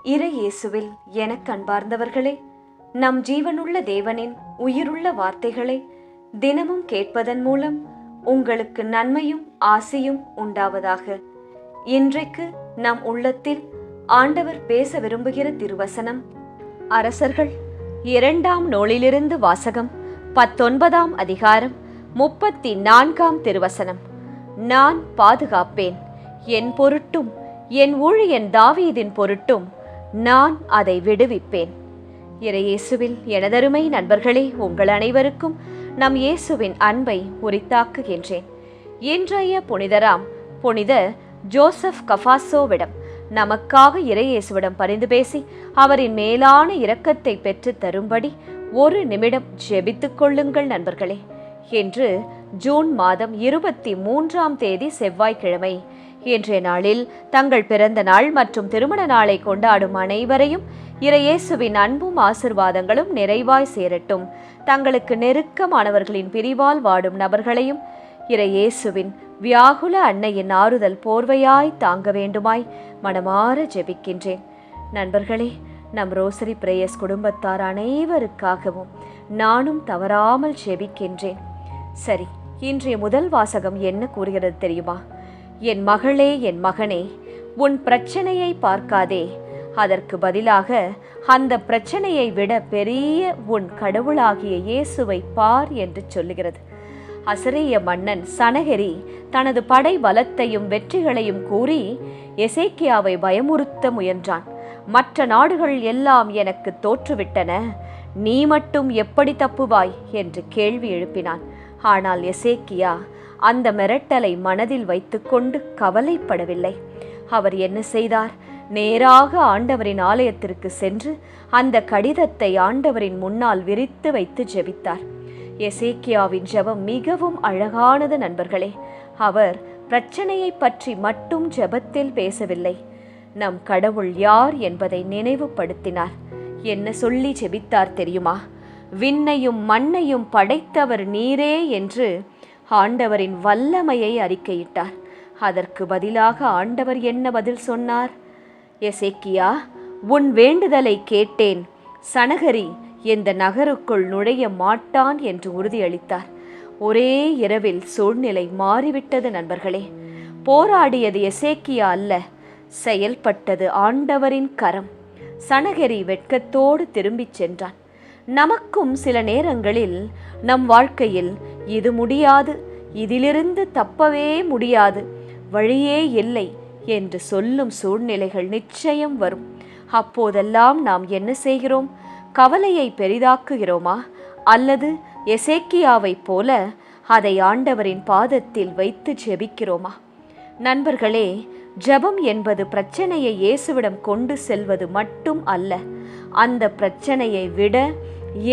இறை இயேசுவில் எனக் அன்பார்ந்தவர்களே, நம் ஜீவனுள்ள தேவனின் உயிருள்ள வார்த்தைகளை தினமும் கேட்பதன் மூலம் உங்களுக்கு நன்மையும் ஆசியும் உண்டாவதாக. இன்றைக்கு நம் உள்ளத்தில் ஆண்டவர் பேச விரும்புகிற திருவசனம் அரசர்கள் 2ஆம் நூலிலிருந்து வாசகம், 19ஆம் அதிகாரம், 34ஆம் திருவசனம். நான் பாதுகாப்பேன், என் பொருட்டும் என் ஊழியன் தாவீதின் பொருட்டும் நான் அதை விடுவிப்பேன். இறை இயேசுவில் எனதருமை நண்பர்களே, உங்கள் அனைவருக்கும் நம் இயேசுவின் அன்பை உரித்தாக்குகின்றேன். இன்றைய புனிதராம் புனித ஜோசப் கஃபாசோவிடம் நமக்காக இறை இயேசுவிடம் பரிந்து பேசி அவரின் மேலான இரக்கத்தை பெற்று தரும்படி ஒரு நிமிடம் ஜெபித்துக் கொள்ளுங்கள் நண்பர்களே. இன்று ஜூன் மாதம் 23ஆம் தேதி செவ்வாய்க்கிழமை. இன்றைய நாளில் தங்கள் பிறந்த நாள் மற்றும் திருமண நாளை கொண்டாடும் அனைவரையும் இறை இயேசுவின் அன்பும் ஆசிர்வாதங்களும் நிறைவாய் சேரட்டும். தங்களுக்கு நெருக்கமானவர்களின் பிரிவால் வாடும் நபர்களையும் இறை இயேசுவின் வியாகுல அன்னையின் ஆறுதல் போர்வையாய் தாங்க வேண்டுமாய் மனமாற ஜெபிக்கின்றேன். நண்பர்களே, நம் ரோசரி பிரேயர்ஸ் குடும்பத்தார் அனைவருக்காகவும் நானும் தவறாமல் ஜெபிக்கின்றேன். சரி, இன்றைய முதல் வாசகம் என்ன கூறுகிறது தெரியுமா? என் மகளே, என் மகனே, உன் பிரச்சனையை பார்க்காதே, அதற்கு பதிலாக அந்த பிரச்சனையை விட பெரிய உன் கடவுளாகிய இயேசுவை பார் என்று சொல்லுகிறது. அசரிய மன்னன் சனகெரி தனது படை பலத்தையும் வெற்றிகளையும் கூறி எசேக்கியாவை பயமுறுத்த முயன்றான். மற்ற நாடுகள் எல்லாம் எனக்கு தோற்றுவிட்டன, நீ மட்டும் எப்படி தப்புவாய் என்று கேள்வி எழுப்பினான். ஆனால் எசேக்கியா அந்த மிரட்டலை மனதில் வைத்துக்கொண்டு கவலைப்படவில்லை. அவர் என்ன செய்தார்? நேராக ஆண்டவரின் ஆலயத்திற்கு சென்று அந்த கடிதத்தை ஆண்டவரின் முன்னால் விரித்து வைத்து ஜெபித்தார். எசேக்கியாவின் ஜெபம் மிகவும் அழகானது நண்பர்களே. அவர் பிரச்சனையை பற்றி மட்டும் ஜெபத்தில் பேசவில்லை, நம் கடவுள் யார் என்பதை நினைவுபடுத்தினார். என்ன சொல்லி ஜெபித்தார் தெரியுமா? விண்ணையும் மண்ணையும் படைத்தவர் நீரே என்று ஆண்டவரின் வல்லமையை அறிக்கையிட்டார். அதற்கு பதிலாக ஆண்டவர் என்ன பதில் சொன்னார்? எசேக்கியா, உன் வேண்டுதலை கேட்டேன், சனகரி இந்த நகருக்குள் நுழைய மாட்டான் என்று உறுதியளித்தார். ஒரே இரவில் சூழ்நிலை மாறிவிட்டது நண்பர்களே. போராடியது எசேக்கியா அல்ல, செயல்பட்டது ஆண்டவரின் கரம். சனகரி வெட்கத்தோடு திரும்பிச் சென்றான். நமக்கும் சில நேரங்களில் நம் வாழ்க்கையில் இது முடியாது, இதிலிருந்து தப்பவே முடியாது, வழியே இல்லை என்று சொல்லும் சூழ்நிலைகள் நிச்சயம் வரும். அப்போதெல்லாம் நாம் என்ன செய்கிறோம்? கவலையை பெரிதாக்குகிறோமா? அல்லது எசேக்கியாவை போல அதை ஆண்டவரின் பாதத்தில் வைத்து ஜெபிக்கிறோமா? நண்பர்களே, ஜெபம் என்பது பிரச்சனையை இயேசுவிடம் கொண்டு செல்வது மட்டும் அல்ல, அந்த பிரச்சனையை விட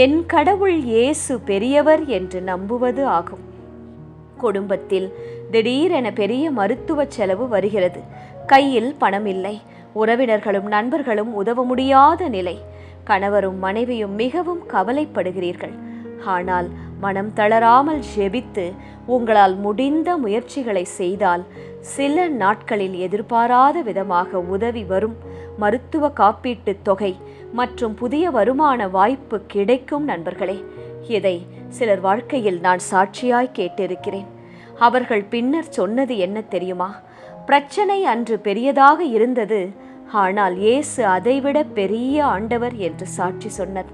என் கடவுள் இயேசு பெரியவர் என்று நம்புவது ஆகும். குடும்பத்தில் திடீரென பெரிய மருத்துவ செலவு வருகிறது. கையில் பணம் இல்லை, உறவினர்களும் நண்பர்களும் உதவ முடியாத நிலை. கணவரும் மனைவியும் மிகவும் கவலைப்படுகிறீர்கள். ஆனால் மனம் தளராமல் ஜெபித்து உங்களால் முடிந்த முயற்சிகளை செய்தால் சில நாட்களில் எதிர்பாராத விதமாக உதவி வரும். மருத்துவ காப்பீட்டு தொகை மற்றும் புதிய வருமான வாய்ப்பு கிடைக்கும் நண்பர்களே. இதை சிலர் வாழ்க்கையில் நான் சாட்சியாய் கேட்டிருக்கிறேன். அவர்கள் பின்னர் சொன்னது என்ன தெரியுமா? பிரச்சனை அன்று பெரியதாக இருந்தது, ஆனால் இயேசு அதைவிட பெரிய ஆண்டவர் என்று சாட்சி சொன்னார்.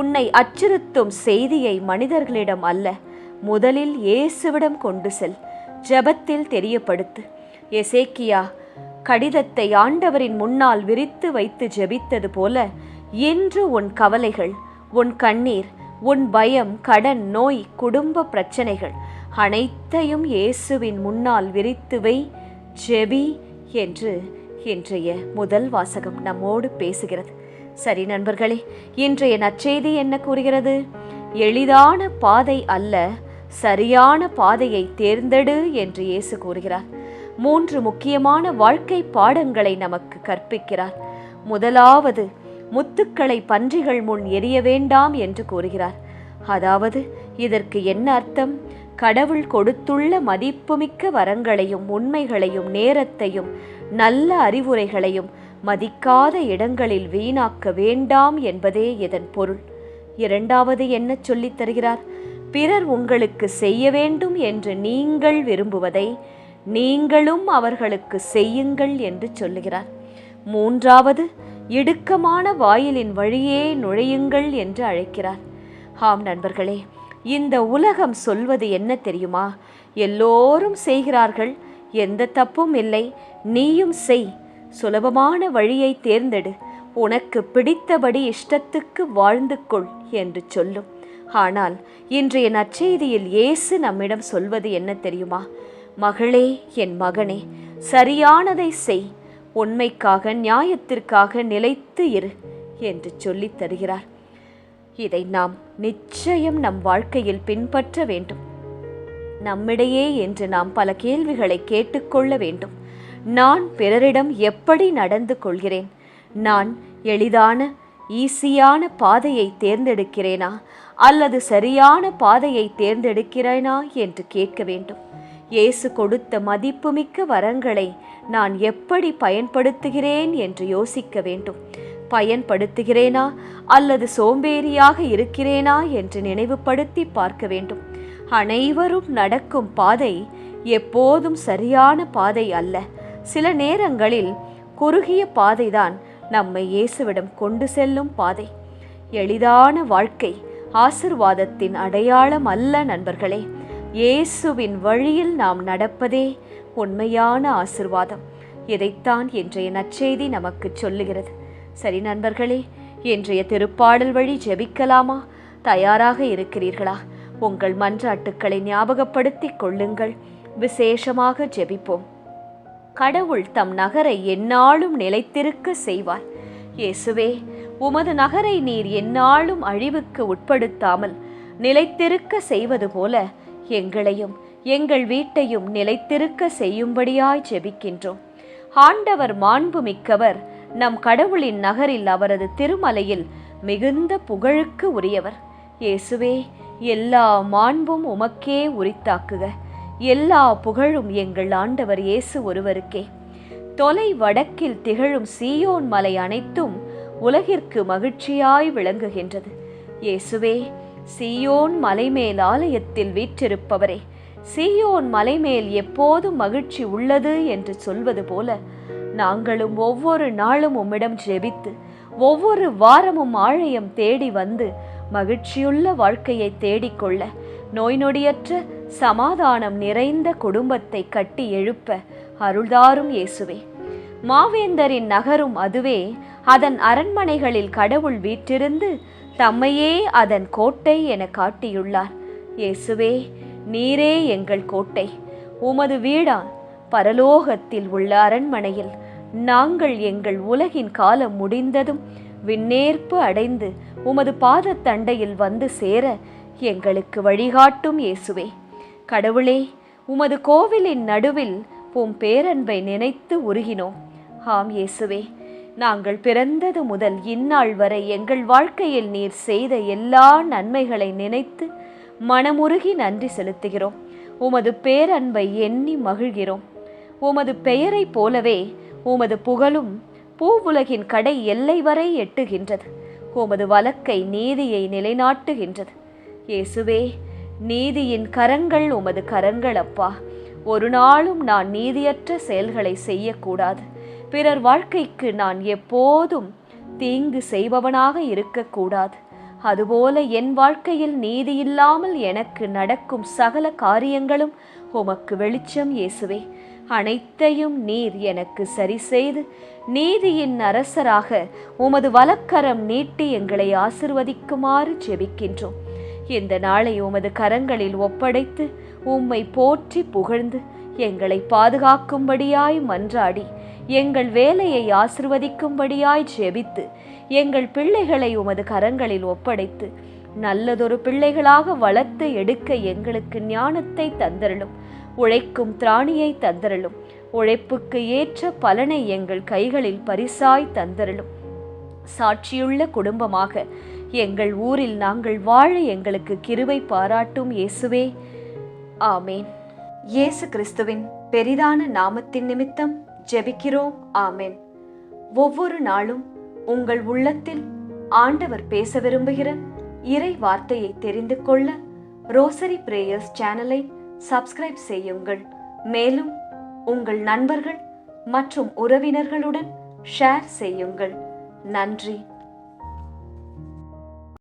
உன்னை அச்சுறுத்தும் செய்தியை மனிதர்களிடம் அல்ல, முதலில் இயேசுவிடம் கொண்டு செல். ஜெபத்தில் தெரியப்படுத்து. எசேக்கியா கடிதத்தை ஆண்டவரின் முன்னால் விரித்து வைத்து ஜெபித்தது போல இன்று உன் கவலைகள், உன் கண்ணீர், உன் பயம், கடன், நோய், குடும்ப பிரச்சனைகள் அனைத்தையும் இயேசுவின் முன்னால் விரித்து வை, ஜெபி என்று இன்றைய முதல் வாசகம் நம்மோடு பேசுகிறது. சரி நண்பர்களே, இன்றைய நற்செய்தி என்ன கூறுகிறது? எளிதான பாதை அல்ல, சரியான பாதையை தேர்ந்தெடு என்று இயேசு கூறுகிறார். 3 முக்கியமான வாழ்க்கை பாடங்களை நமக்கு கற்பிக்கிறார். முதலாவது, முத்துக்களை பன்றிகள் முன் எரிய வேண்டாம் என்று கூறுகிறார். அதாவது இதற்கு என்ன அர்த்தம்? கடவுள் கொடுத்துள்ள மதிப்புமிக்க வரங்களையும் உண்மைகளையும் நேரத்தையும் நல்ல அறிவுரைகளையும் மதிக்காத இடங்களில் வீணாக்க வேண்டாம் என்பதே இதன் பொருள். இரண்டாவது என்ன சொல்லித் தருகிறார்? பிறர் உங்களுக்கு செய்ய வேண்டும் என்று நீங்கள் விரும்புவதை நீங்களும் அவர்களுக்கு செய்யுங்கள் என்று சொல்லுகிறார். மூன்றாவது, இடுக்கமான வாயிலின் வழியே நுழையுங்கள் என்று அழைக்கிறார். ஆம் நண்பர்களே, இந்த உலகம் சொல்வது என்ன தெரியுமா? எல்லோரும் செய்கிறார்கள், எந்த தப்பும் இல்லை, நீயும் செய், சுலபமான வழியை தேர்ந்தெடு, உனக்கு பிடித்தபடி இஷ்டத்துக்கு வாழ்ந்து கொள் என்று சொல்லும். ஆனால் இன்றைய நற்செய்தியில் இயேசு நம்மிடம் சொல்வது என்ன தெரியுமா? மகளே, என் மகனே, சரியானதை செய், உண்மைக்காக நியாயத்திற்காக நிலைத்து இரு என்று சொல்லித் தருகிறார். இதை நாம் நிச்சயம் நம் வாழ்க்கையில் பின்பற்ற வேண்டும். நம்மிடையே என்று நாம் பல கேள்விகளை கேட்டுக்கொள்ள வேண்டும். நான் பிறரிடம் எப்படி நடந்து கொள்கிறேன்? நான் எளிதான ஈஸியான பாதையை தேர்ந்தெடுக்கிறேனா அல்லது சரியான பாதையை தேர்ந்தெடுக்கிறேனா என்று கேட்க வேண்டும். இயேசு கொடுத்த மதிப்புமிக்க வரங்களை நான் எப்படி பயன்படுத்துகிறேன் என்று யோசிக்க வேண்டும். பயன்படுத்துகிறேனா அல்லது சோம்பேறியாக இருக்கிறேனா என்று நினைவுபடுத்தி பார்க்க வேண்டும். அனைவரும் நடக்கும் பாதை எப்போதும் சரியான பாதை அல்ல. சில நேரங்களில் குறுகிய பாதைதான் நம்மை இயேசுவிடம் கொண்டு செல்லும் பாதை. எளிதான வாழ்க்கை ஆசீர்வாதத்தின் அடையாளம் அல்ல நண்பர்களே. இயேசுவின் வழியில் நாம் நடப்பதே உண்மையான ஆசீர்வாதம். இதைத்தான் இன்றைய நற்செய்தி நமக்கு சொல்லுகிறது. சரி நண்பர்களே, இன்றைய திருப்பாடல் வழி ஜெபிக்கலாமா? தயாராக இருக்கிறீர்களா? உங்கள் மன்றாட்டுக்களை ஞாபகப்படுத்திக் கொள்ளுங்கள். விசேஷமாக ஜெபிப்போம். கடவுள் தம் நகரை எந்நாளும் நிலைத்திருக்க செய்வார். இயேசுவே, உமது நகரை நீர் எந்நாளும் அழிவுக்கு உட்படுத்தாமல் நிலைத்திருக்க செய்வது போல எங்களையும் எங்கள் வீட்டையும் நிலைத்திருக்க செய்யும்படியாய் ஜெபிக்கின்றோம். ஆண்டவர் மாண்பு மிக்கவர். நம் கடவுளின் நகரில் அவரது திருமலையில் மிகுந்த புகழுக்கு உரியவர். இயேசுவே, எல்லா மாண்பும் உமக்கே உரித்தாக்குக. எல்லா புகழும் எங்கள் ஆண்டவர் இயேசு ஒருவருக்கே. தொலை வடக்கில் திகழும் சீயோன் மலை அனைத்தும் உலகிற்கு மகிழ்ச்சியாய் விளங்குகின்றது. இயேசுவே, சீயோன் மலைமேல் ஆலயத்தில் வீற்றிருப்பவரே, சீயோன் மலைமேல் எப்போதும் மகிழ்ச்சி உள்ளது என்று சொல்வது போல நாங்களும் ஒவ்வொரு நாளும் உம்மிடம் ஜெபித்து ஒவ்வொரு வாரமும் ஆலயம் தேடி வந்து மகிழ்ச்சியுள்ள வாழ்க்கையை தேடிக்கொள்ள, நோய் நொடியற்ற சமாதானம் நிறைந்த குடும்பத்தை கட்டி எழுப்ப அருள்தாரும் இயேசுவே. மாவேந்தரின் நகரும் அதுவே. அதன் அரண்மனைகளில் கடவுள் வீற்றிருந்து தம்மையே அதன் கோட்டை என காட்டியுள்ளார். இயேசுவே, நீரே எங்கள் கோட்டை. உமது வீடான் பரலோகத்தில் உள்ள அரண்மனையில் நாங்கள் எங்கள் உலகின் காலம் முடிந்ததும் விண்ணேற்பு அடைந்து உமது பாதத்தண்டையில் வந்து சேர எங்களுக்கு வழிகாட்டும் இயேசுவே. கடவுளே, உமது கோவிலின் நடுவில் உம் பேரன்பை நினைத்து உருகினோம். ஆம் இயேசுவே, நாங்கள் பிறந்தது முதல் இந்நாள் வரை எங்கள் வாழ்க்கையில் நீர் செய்த எல்லா நன்மைகளை நினைத்து மனமுருகி நன்றி செலுத்துகிறோம். உமது பேரன்பை எண்ணி மகிழ்கிறோம். உமது பெயரை போலவே உமது புகழும் பூவுலகின் கடை எல்லை வரை எட்டுகின்றது. உமது வலக்கை நீதியை நிலைநாட்டுகின்றது. இயேசுவே, நீதியின் கரங்கள் உமது கரங்கள் அப்பா. ஒரு நாளும் நான் நீதியற்ற செயல்களை செய்யக்கூடாது. பிறர் வாழ்க்கைக்கு நான் எப்போதும் தீங்கு செய்பவனாக இருக்கக்கூடாது. அதுபோல என் வாழ்க்கையில் நீதி இல்லாமல் எனக்கு நடக்கும் சகல காரியங்களும் உமக்கு வெளிச்சம் இயேசுவே. அனைத்தையும் நீர் எனக்கு சரி செய்து நீதியின் அரசராக உமது வலக்கரம் நீட்டி எங்களை ஆசிர்வதிக்குமாறு ஜெபிக்கின்றோம். இந்த நாளை உமது கரங்களில் ஒப்படைத்து உம்மை போற்றி புகழ்ந்து எங்களை பாதுகாக்கும்படியாய் மன்றாடி எங்கள் வேலையை ஆசிர்வதிக்கும்படியாய் ஜெபித்து எங்கள் பிள்ளைகளை உமது கரங்களில் ஒப்படைத்து நல்லதொரு பிள்ளைகளாக வளர்த்து எடுக்க எங்களுக்கு ஞானத்தை தந்தருளும். உழைக்கும் திராணியை தந்தருளும். உழைப்புக்கு ஏற்ற பலனை எங்கள் கைகளில் பரிசாய் தந்தருளும். சாட்சியுள்ள குடும்பமாக எங்கள் ஊரில் நாங்கள் வாழ எங்களுக்கு கிருபை பாராட்டும் இயேசுவே. ஆமேன். இயேசு கிறிஸ்துவின் பெரிதான நாமத்தின் நிமித்தம் ஜெபிக்கிறோம். ஆமேன். ஒவ்வொரு நாளும் உங்கள் உள்ளத்தில் ஆண்டவர் பேச விரும்புகிற இறை வார்த்தையை தெரிந்து கொள்ள ரோசரி பிரேயர்ஸ் சேனலை சப்ஸ்கிரைப் செய்யுங்கள். மேலும் உங்கள் நண்பர்கள் மற்றும் உறவினர்களுடன் ஷேர் செய்யுங்கள். நன்றி.